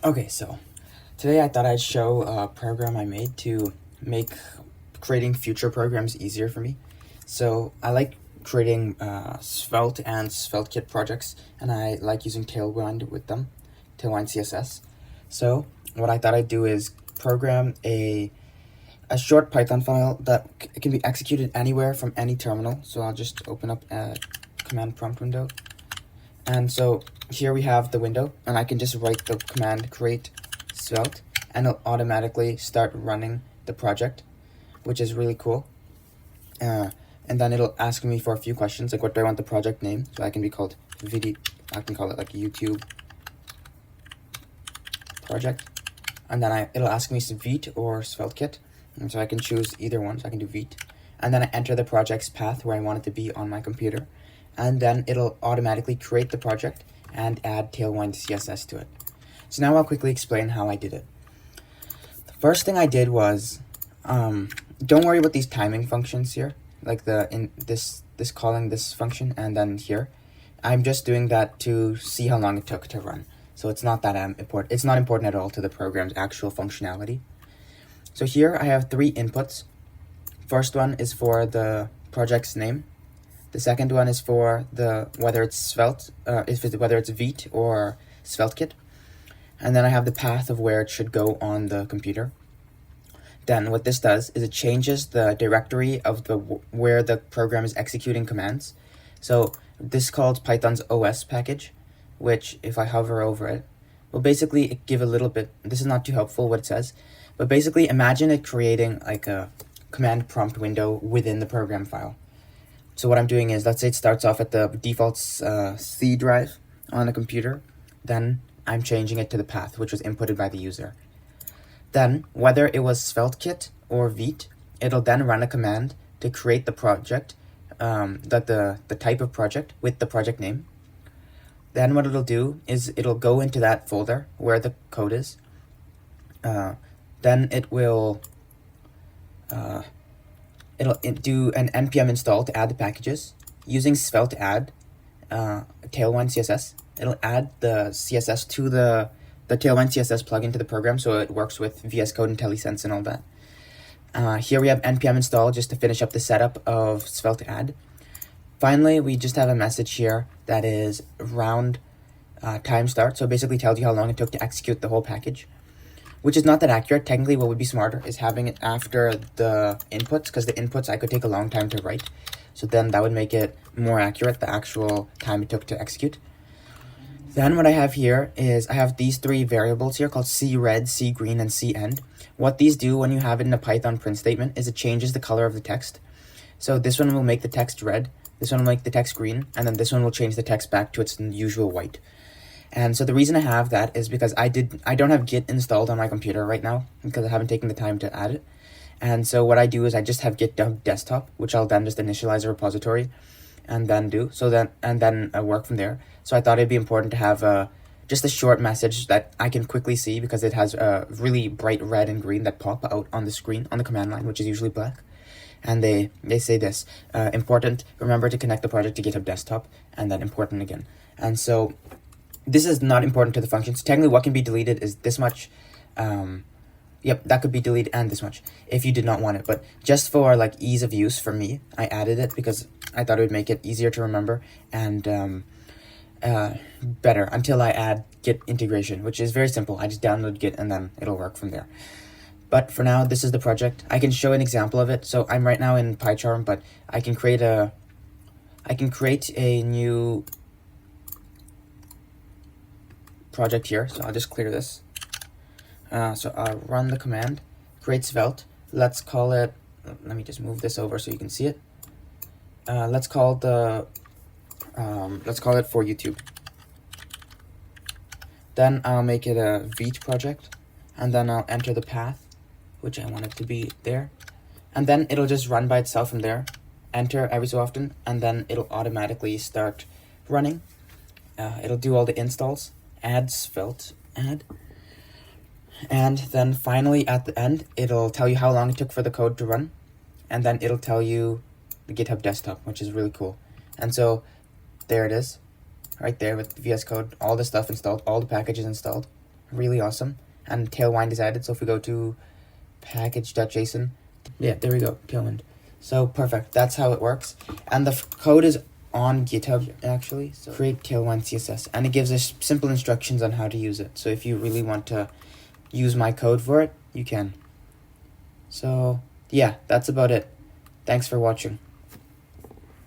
Okay, so today I thought I'd show a program I made to make creating future programs easier for me. So I like creating Svelte and SvelteKit projects, and I like using Tailwind with them, Tailwind CSS. So what I thought I'd do is program a short Python file that can be executed anywhere from any terminal. So I'll just open up a command prompt window. And so here we have the window, and I can just write the command create svelte, and it'll automatically start running the project, which is really cool. And then it'll ask me for a few questions, like what do I want the project name? So I can be called vite, I can call it like YouTube project. And then it'll ask me vite or sveltekit, and so I can choose either one, so I can do vite. And then I enter the project's path where I want it to be on my computer. And then it'll automatically create the project and add Tailwind CSS to it. So now I'll quickly explain how I did it. The first thing I did was, don't worry about these timing functions here, like this calling this function and then here. I'm just doing that to see how long it took to run. So it's not that important. It's not important at all to the program's actual functionality. So here I have 3 inputs. First one is for the project's name. The second one is for whether it's Svelte, whether it's vite or sveltekit. And then I have the path of where it should go on the computer. Then what this does is it changes the directory of where the program is executing commands. So this calls Python's OS package, which if I hover over it, will basically give a little bit, this is not too helpful what it says, but basically imagine it creating like a command prompt window within the program file. So what I'm doing is, let's say it starts off at the default C drive on the computer, then I'm changing it to the path, which was inputted by the user. Then, whether it was sveltekit or vite, it'll then run a command to create the project, the type of project with the project name. Then what it'll do is it'll go into that folder where the code is. Then it will it'll do an npm install to add the packages. Using Svelte add Tailwind CSS, it'll add the CSS to the Tailwind CSS plugin to the program, so it works with VS Code, IntelliSense, and all that. Here we have npm install just to finish up the setup of Svelte add. Finally, we just have a message here that is round time start, so it basically tells you how long it took to execute the whole package, which is not that accurate. Technically, what would be smarter is having it after the inputs, because the inputs I could take a long time to write. So then that would make it more accurate, the actual time it took to execute. Then what I have here is I have these 3 variables here called cred, cgreen, and cend. What these do when you have it in a Python print statement is it changes the color of the text. So this one will make the text red, this one will make the text green, and then this one will change the text back to its usual white. And so the reason I have that is because I don't have Git installed on my computer right now because I haven't taken the time to add it. And so what I do is I just have Git desktop, which I'll then just initialize a repository and then work from there. So I thought it'd be important to have just a short message that I can quickly see, because it has a really bright red and green that pop out on the screen on the command line, which is usually black. And they say this, important, remember to connect the project to GitHub desktop, and then important again. And so this is not important to the functions. Technically, what can be deleted is this much. Yep, that could be deleted, and this much if you did not want it. But just for like ease of use for me, I added it because I thought it would make it easier to remember and better until I add Git integration, which is very simple. I just download Git and then it'll work from there. But for now, this is the project. I can show an example of it. So I'm right now in PyCharm, but I can create a new project here. So I'll just clear this. So I'll run the command, create svelte. Let's call it, let me just move this over so you can see it. Let's call it for YouTube. Then I'll make it a vite project, and then I'll enter the path, which I want it to be there. And then it'll just run by itself from there, enter every so often, and then it'll automatically start running. It'll do all the installs, add svelte, and then finally at the end, it'll tell you how long it took for the code to run, and then it'll tell you the GitHub desktop, which is really cool. And so there it is, right there with VS Code, all the stuff installed, all the packages installed. really awesome. And Tailwind is added. So if we go to package.json, yeah, there we go, Tailwind. So perfect. That's how it works. And the code is on GitHub actually. So create Tailwind CSS, and it gives us simple instructions on how to use it. So if you really want to use my code for it, you can. So yeah, that's about it. Thanks for watching.